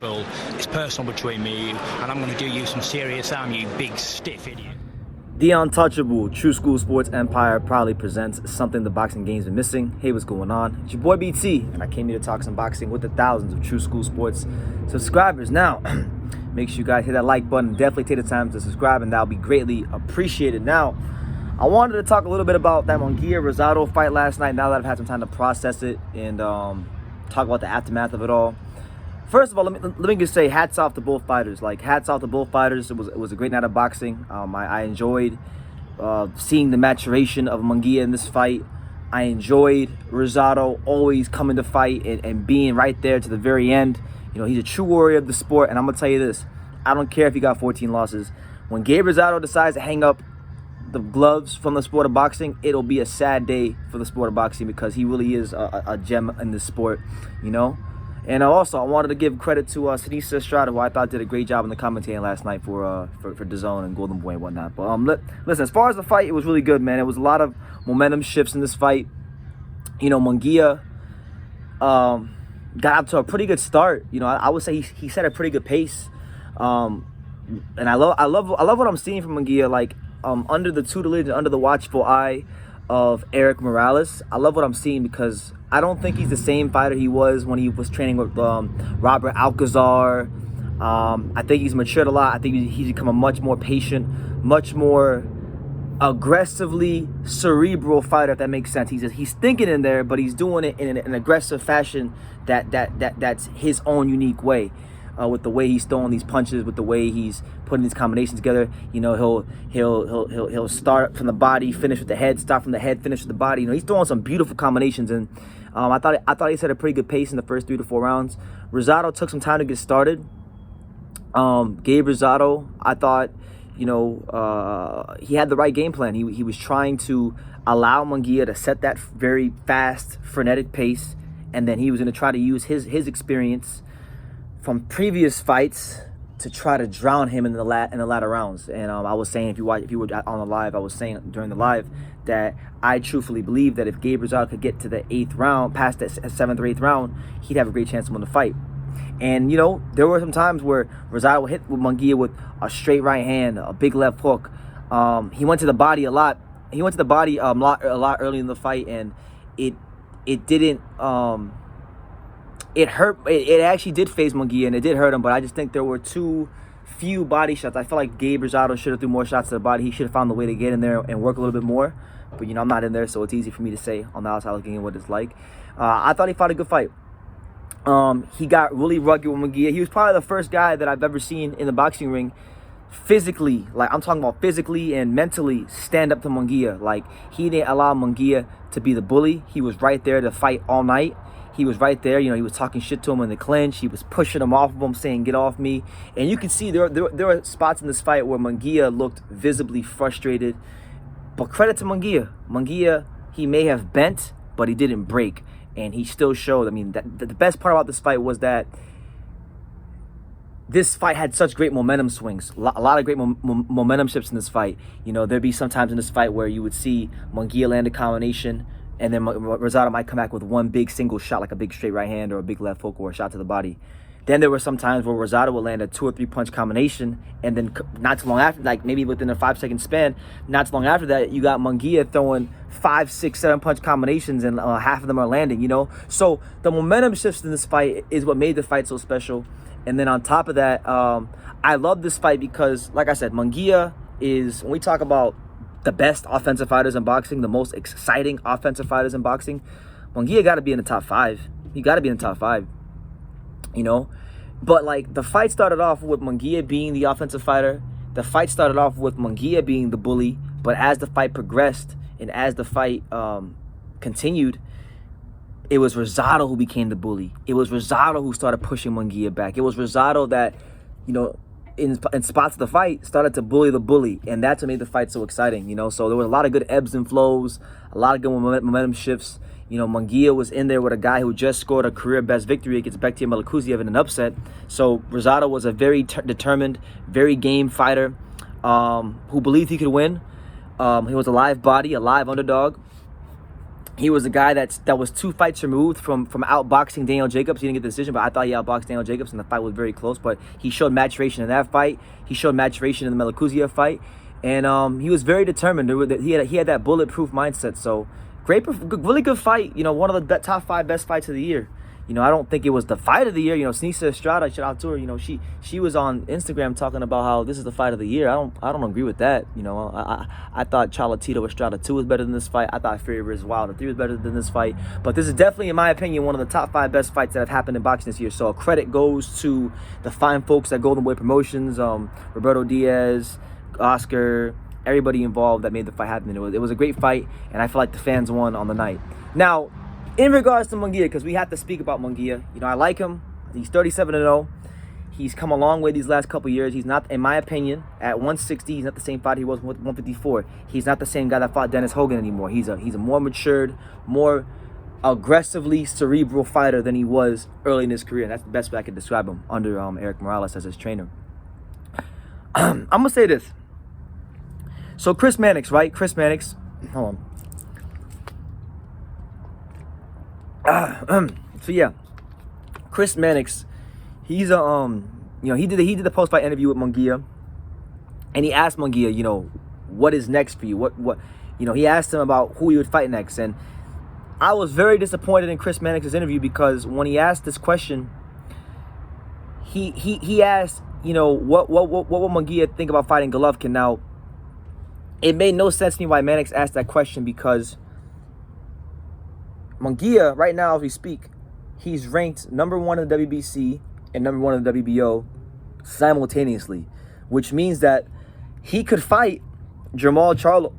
Well, it's personal between me and you, and I'm going to do you some serious harm, you big stiff idiot. The Untouchable True School Sports Empire proudly presents something the boxing game's been missing. Hey, what's going on? It's your boy BT, and I came here to talk some boxing with the thousands of True School Sports subscribers. Now, make sure you guys hit that like button. Definitely take the time to subscribe, and that'll be greatly appreciated. Now, I wanted to talk a little bit about that Munguia Rosado fight last night, now that I've had some time to process it and talk about the aftermath of it all. First of all, let me just say hats off to both fighters. Like, hats off to both fighters. It was a great night of boxing. I enjoyed seeing the maturation of Munguia in this fight. I enjoyed Rosado always coming to fight and being right there to the very end. You know, he's a true warrior of the sport. And I'm going to tell you this. I don't care if he got 14 losses. When Gabe Rosado decides to hang up the gloves from the sport of boxing, it'll be a sad day for the sport of boxing, because he really is a gem in this sport, you know? And also, I wanted to give credit to Sinisa Estrada, who I thought did a great job in the commentating last night for DAZN and Golden Boy and whatnot. But listen, as far as the fight, it was really good, man. It was a lot of momentum shifts in this fight. You know, Munguia got up to a pretty good start. You know, I would say he set a pretty good pace. And I love what I'm seeing from Munguia. Like, under the tutelage and under the watchful eye of Eric Morales, I love what I'm seeing, because I don't think he's the same fighter he was when he was training with Robert Alcazar. I think he's matured a lot. I think he's become a much more patient, much more aggressively cerebral fighter, if that makes sense. He's thinking in there, but he's doing it in an aggressive fashion that's his own unique way. With the way he's throwing these punches, with the way he's putting these combinations together, you know, he'll start from the body, finish with the head, start from the head, finish with the body. You know, he's throwing some beautiful combinations, and I thought he set a pretty good pace in the first 3 to 4 rounds. Rosado took some time to get started. Gabe Rosado, I thought, you know, he had the right game plan. He was trying to allow Munguia to set that very fast, frenetic pace, and then he was going to try to use his experience from previous fights to try to drown him in the latter rounds. And I was saying, if you were on the live, I was saying during the live that I truthfully believe that if Gabe Rosado could get to the 8th round, past that 7th or 8th round, he'd have a great chance to win the fight. And, you know, there were some times where Rosado would hit with Munguia with a straight right hand, a big left hook. He went to the body a lot. He went to the body a lot early in the fight, and it didn't. It hurt. It actually did phase Munguia, and it did hurt him. But I just think there were too few body shots. I felt like Gabe Rosado should have threw more shots to the body. He should have found the way to get in there and work a little bit more. But, you know, I'm not in there, so it's easy for me to say on the outside looking in what it's like. I thought he fought a good fight. He got really rugged with Munguia. He was probably the first guy that I've ever seen in the boxing ring physically, like I'm talking about physically and mentally, stand up to Munguia. Like, he didn't allow Munguia to be the bully. He was right there to fight all night. He was right there, you know, he was talking shit to him in the clinch. He was pushing him off of him, saying, "Get off me." And you can see there were spots in this fight where Munguia looked visibly frustrated. But credit to Munguia. Munguia, he may have bent, but he didn't break. And he still showed. I mean, the best part about this fight was that this fight had such great momentum swings. A lot of great momentum shifts in this fight. You know, there'd be some times in this fight where you would see Munguia land a combination, and then Rosado might come back with one big single shot, like a big straight right hand or a big left hook or a shot to the body. Then there were some times where Rosado would land a 2 or 3 punch combination, and then not too long after, like maybe within a 5-second span, not too long after that, you got Munguia throwing 5, 6, 7 punch combinations, and half of them are landing, you know? So the momentum shifts in this fight is what made the fight so special. And then on top of that, I love this fight because, like I said, Munguia is, when we talk about the best offensive fighters in boxing, the most exciting offensive fighters in boxing, Munguia got to be in the top 5. He got to be in the top 5, you know? But, like, the fight started off with Munguia being the offensive fighter. The fight started off with Munguia being the bully. But as the fight progressed and as the fight continued, it was Rosado who became the bully. It was Rosado who started pushing Munguia back. It was Rosado that, you know, in spots of the fight, started to bully the bully. And that's what made the fight so exciting, you know? So there was a lot of good ebbs and flows, a lot of good momentum shifts. You know, Munguia was in there with a guy who just scored a career-best victory against Bektir Melikuziev in an upset. So Rosado was a very determined, very game fighter who believed he could win. He was a live body, a live underdog. He was a guy that was 2 fights removed from outboxing Daniel Jacobs. He didn't get the decision, but I thought he outboxed Daniel Jacobs, and the fight was very close. But he showed maturation in that fight. He showed maturation in the Melakuziev fight, and he was very determined. He had that bulletproof mindset. So really good fight. One of the top 5 best fights of the year. I don't think it was the fight of the year. Sinisa Estrada, shout out to her. She was on Instagram talking about how this is the fight of the year. I don't agree with that. I thought Cholatito Estrada 2 was better than this fight. I thought Fury vs. Wilder 3 was better than this fight. But this is definitely, in my opinion, one of the top 5 best fights that have happened in boxing this year. So credit goes to the fine folks at Golden Boy Promotions, Roberto Diaz, Oscar, everybody involved that made the fight happen. It was a great fight, and I feel like the fans won on the night. Now, in regards to Munguia, because we have to speak about Munguia, I like him. He's 37-0. He's come a long way these last couple years. He's not, in my opinion, at 160, he's not the same fighter he was with 154. He's not the same guy that fought Dennis Hogan anymore. He's a more matured, more aggressively cerebral fighter than he was early in his career. And that's the best way I could describe him under Eric Morales as his trainer. I'm going to say this. So Chris Mannix, right? Chris Mannix. Hold on. So yeah, Chris Mannix, he's he did the post-fight interview with Munguia, and he asked Munguia, what is next for you? What he asked him about who he would fight next, and I was very disappointed in Chris Mannix's interview because when he asked this question, he asked, what would Munguia think about fighting Golovkin? Now, it made no sense to me why Mannix asked that question because Munguia, right now as we speak, he's ranked number 1 in the WBC and number 1 in the WBO simultaneously, which means that he could fight Jamal Charlo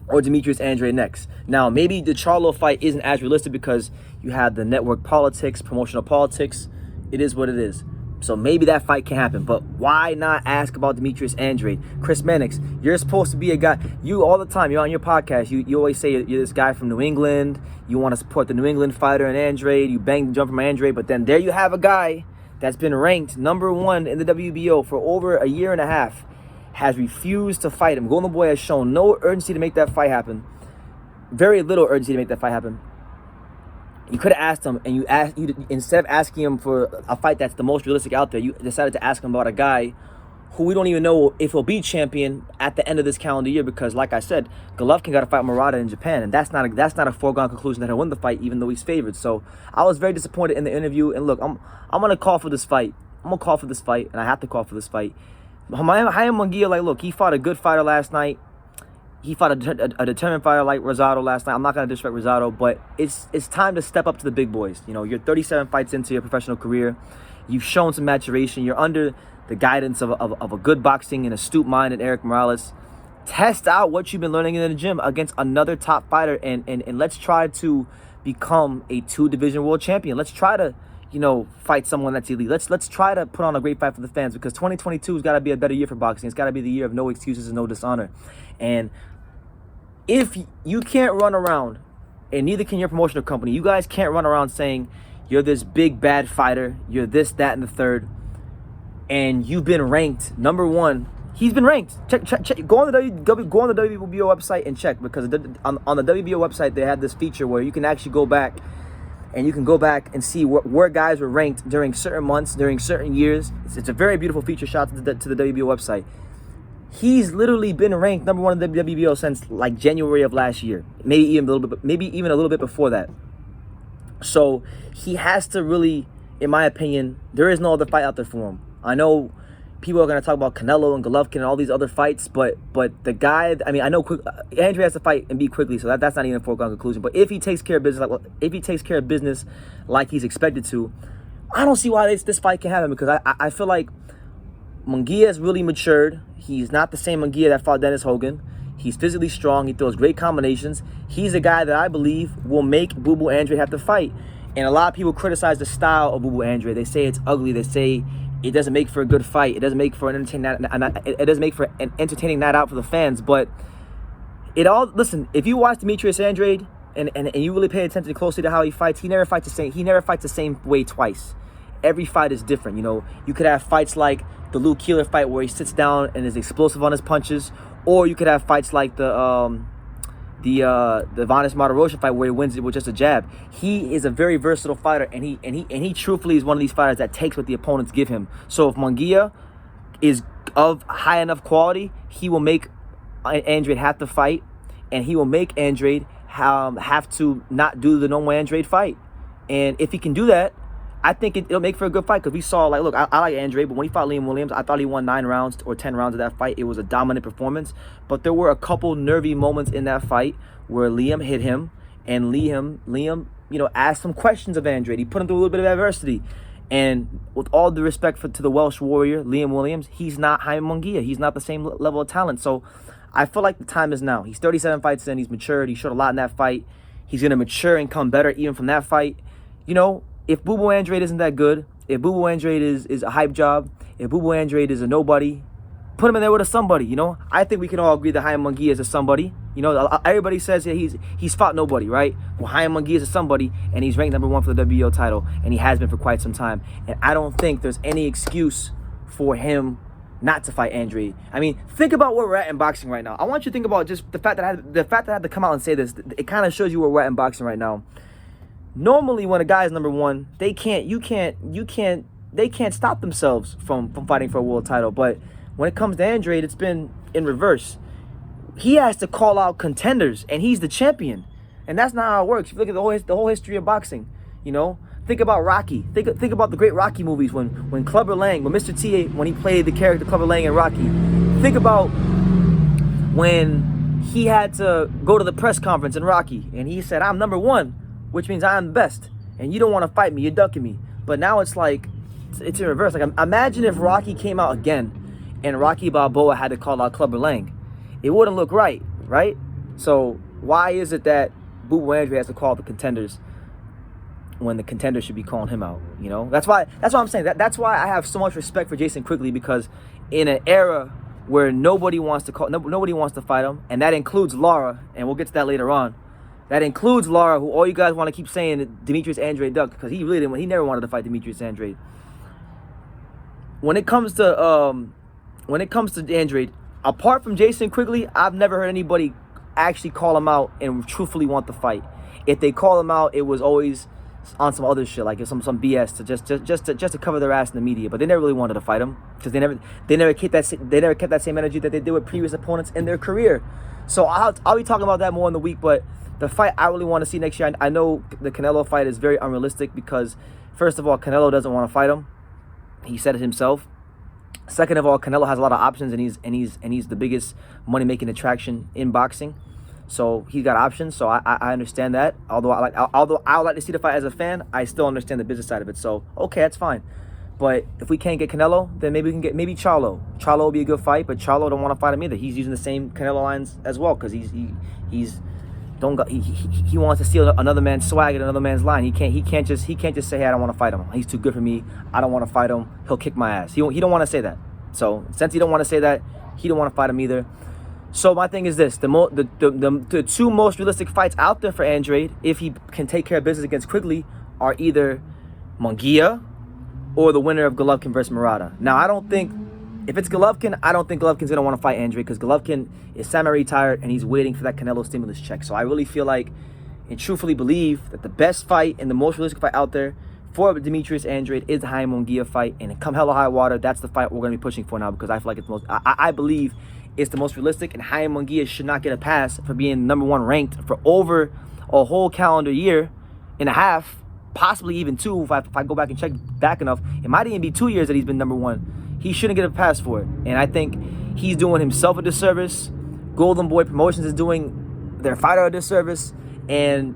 or Demetrius Andrade next. Now, maybe the Charlo fight isn't as realistic because you have the network politics, promotional politics. It is what it is. So maybe that fight can happen, but why not ask about Demetrius Andrade? Chris Mannix, you're supposed to be a guy, you all the time, you're on your podcast, you always say you're this guy from New England, you want to support the New England fighter and Andrade, you bang the jump from Andrade, but then there you have a guy that's been ranked number 1 in the WBO for over a year and a half, has refused to fight him. Golden Boy has shown no urgency to make that fight happen, very little urgency to make that fight happen. You could have asked him, and you instead of asking him for a fight that's the most realistic out there, you decided to ask him about a guy who we don't even know if he'll be champion at the end of this calendar year because, like I said, Golovkin got to fight Murata in Japan, and that's not a foregone conclusion that he'll win the fight, even though he's favored. So I was very disappointed in the interview, and look, I'm gonna call for this fight. I'm gonna call for this fight, and I have to call for this fight. Jaime Munguia, look, he fought a good fighter last night. He fought a determined fighter like Rosado last night. I'm not going to disrespect Rosado, but it's time to step up to the big boys. You're 37 fights into your professional career. You've shown some maturation. You're under the guidance of a good boxing and astute mind in Eric Morales. Test out what you've been learning in the gym against another top fighter, and let's try to become a 2-division world champion. Let's try to, fight someone that's elite. Let's try to put on a great fight for the fans because 2022 has got to be a better year for boxing. It's got to be the year of no excuses and no dishonor. And if you can't run around, and neither can your promotional company, you guys can't run around saying you're this big bad fighter, you're this, that, and the third, and you've been ranked number 1. He's been ranked. Check. Go on the WBO website and check because on the WBO website they have this feature where you can actually go back and see where guys were ranked during certain months, during certain years. It's a very beautiful feature. Shout out to the WBO website. He's literally been ranked number 1 in the WBO since like January of last year, maybe even a little bit before that. So he has to really, in my opinion, there is no other fight out there for him. I know people are going to talk about Canelo and Golovkin and all these other fights, but the guy, I know Andrew has to fight and beat quickly, so that's not even a foregone conclusion. But if he takes care of business, like he's expected to, I don't see why this fight can happen because I feel like Munguia has really matured. He's not the same Munguia that fought Dennis Hogan. He's physically strong. He throws great combinations. He's a guy that I believe will make Boo Boo Andrade have to fight. And a lot of people criticize the style of Boo Boo Andrade. They say it's ugly. They say it doesn't make for a good fight. It doesn't make for an entertaining night out for the fans. But listen, if you watch Demetrius Andrade and you really pay attention closely to how he fights, he never fights the same way twice. Every fight is different. You could have fights like the Luke Keeler fight where he sits down and is explosive on his punches, or you could have fights like the Vanes Martirosyan fight where he wins it with just a jab. He is a very versatile fighter, and he truthfully is one of these fighters that takes what the opponents give him. So if Munguia is of high enough quality, he will make Andrade have to fight, and he will make Andrade have to not do the normal Andrade fight. And if he can do that, I think it'll make for a good fight, because we saw, like, look, I like Andrade, but when he fought Liam Williams, I thought he won 9 rounds or 10 rounds of that fight. It was a dominant performance, but there were a couple nervy moments in that fight where Liam hit him, and Liam, asked some questions of Andrade. He put him through a little bit of adversity. And with all the respect to the Welsh warrior, Liam Williams, he's not Jaime Munguia. He's not the same level of talent. So I feel like the time is now. He's 37 fights in. He's matured. He showed a lot in that fight. He's going to mature and come better even from that fight. If Boo Boo Andrade isn't that good, if Boo Boo Andrade is a hype job, if Boo Boo Andrade is a nobody, put him in there with a somebody. I think we can all agree that Jaime Munguia is a somebody. Everybody says he's fought nobody, right? Well, Jaime Munguia is a somebody, and he's ranked #1 for the WBO title, and he has been for quite some time. And I don't think there's any excuse for him not to fight Andrade. I mean, think about where we're at in boxing right now. I want you to think about just the fact that I had to come out and say this. It kind of shows you where we're at in boxing right now. Normally, when a guy is #1, they can't stop themselves from fighting for a world title. But when it comes to Andrade, it's been in reverse. He has to call out contenders, and he's the champion. And that's not how it works. If you look at the whole history of boxing, think about Rocky. Think about the great Rocky movies when Clubber Lang, when Mr. T, when he played the character Clubber Lang in Rocky. Think about when he had to go to the press conference in Rocky, and he said, "I'm #1." Which means I'm the best, and you don't want to fight me, you're ducking me. But now it's like, it's in reverse. Like, imagine if Rocky came out again, and Rocky Balboa had to call out Clubber Lang. It wouldn't look right? So why is it that Boo Boo Andrade has to call the contenders when the contenders should be calling him out? That's why I'm saying that. That's why I have so much respect for Jason Quigley, because in an era where nobody wants to fight him, and that includes Lara, and we'll get to that later on. That includes Lara, who all you guys want to keep saying that Demetrius Andrade ducked, because he never wanted to fight Demetrius Andrade. When it comes to Andrade, apart from Jason Quigley, I've never heard anybody actually call him out and truthfully want the fight. If they call him out, it was always on some other shit, like some BS to just to cover their ass in the media. But they never really wanted to fight him, because they never kept that same energy that they did with previous opponents in their career. So I'll be talking about that more in the week, but the fight I really want to see next year, I know the Canelo fight is very unrealistic, because first of all, Canelo doesn't want to fight him. He said it himself. Second of all, Canelo has a lot of options, and he's the biggest money-making attraction in boxing. So he's got options. So I understand that. Although I would like to see the fight as a fan, I still understand the business side of it. So okay, that's fine. But if we can't get Canelo, then maybe we can get Charlo. Charlo will be a good fight, but Charlo don't want to fight him either. He's using the same Canelo lines as well, because he wants to steal another man's swag and another man's line. He can't just say, "Hey, I don't want to fight him. He's too good for me. I don't want to fight him. He'll kick my ass." He don't want to say that. So since he don't want to say that, he don't want to fight him either. So my thing is this: the two most realistic fights out there for Andrade, if he can take care of business against Quigley, are either Munguia or the winner of Golovkin versus Murata. Now, I don't think, if it's Golovkin, I don't think Golovkin's going to want to fight Andrade, because Golovkin is semi-retired and he's waiting for that Canelo stimulus check. So I really feel like and truthfully believe that the best fight and the most realistic fight out there for Demetrius Andrade is the Jaime Munguia fight. And come hell or high water, that's the fight we're going to be pushing for now, because I feel like it's the most, I believe it's the most realistic, and Jaime Munguia should not get a pass for being #1 ranked for over a whole calendar year and a half, possibly even 2. If I go back and check back enough, it might even be 2 years that he's been #1. He shouldn't get a pass for it. And I think he's doing himself a disservice. Golden Boy Promotions is doing their fighter a disservice, and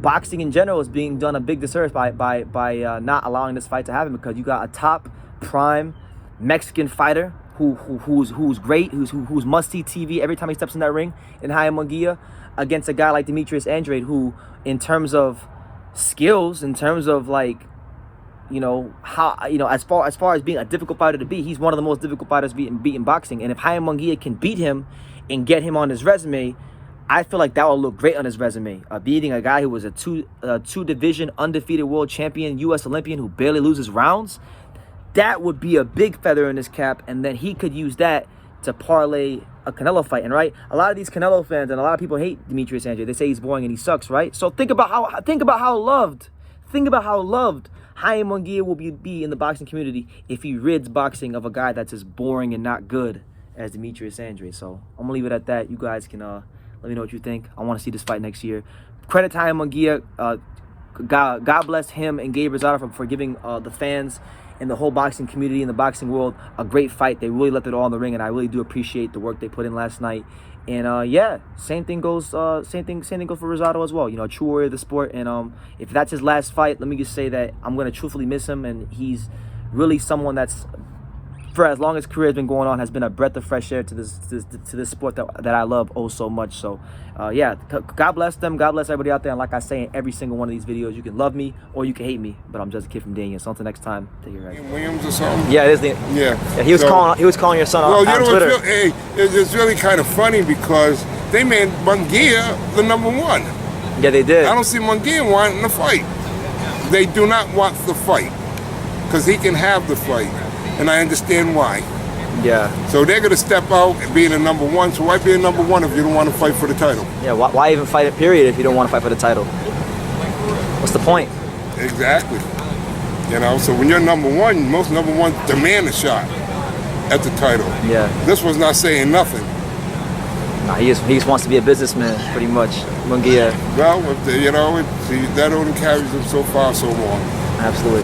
boxing in general is being done a big disservice by not allowing this fight to happen, because you got a top prime Mexican fighter who's great, who's must-see TV every time he steps in that ring, in Jaime Munguia, against a guy like Demetrius Andrade, who, in terms of skills, in terms of as far as being a difficult fighter to beat, he's one of the most difficult fighters beat in boxing. And if Jaime Munguia can beat him and get him on his resume, I feel like that will look great on his resume. Beating a guy who was a two-division undefeated world champion, U.S. Olympian, who barely loses rounds, that would be a big feather in his cap. And then he could use that to parlay a Canelo fight. And right, a lot of these Canelo fans and a lot of people hate Demetrius Andrade. They say he's boring and he sucks, right? So think about how loved Jaime Munguia will be in the boxing community if he rids boxing of a guy that's as boring and not good as Demetrius Andrade. So I'm gonna leave it at that. You guys can let me know what you think. I want to see this fight next year. Credit to Jaime Munguia. God bless him and Gabe Rosado for giving the fans and the whole boxing community and the boxing world a great fight. They really left it all in the ring, and I really do appreciate the work they put in last night. And yeah, same thing goes for Rosado as well. You know, a true warrior of the sport. And if that's his last fight, let me just say that I'm gonna truthfully miss him. And he's really someone that's, for as long as career has been going on, has been a breath of fresh air to this sport that I love oh so much. So yeah, God bless them. God bless everybody out there. And like I say in every single one of these videos, you can love me or you can hate me, but I'm just a kid from Daniel. So until next time, take care. Williams or something? Yeah, it is. He was calling your son on Twitter. It's really kind of funny because they made Munguia the #1. Yeah, they did. I don't see Munguia wanting the fight. They do not want the fight because he can have the fight. And I understand why. Yeah. So they're going to step out and be the #1. So why be a #1 if you don't want to fight for the title? Yeah, why even fight it, period, if you don't want to fight for the title? What's the point? Exactly. You know, so when you're #1, most #1s demand a shot at the title. Yeah. This was not saying nothing. Nah, he just wants to be a businessman, pretty much. Munguia. Well, that only carries him so far, so long. Absolutely.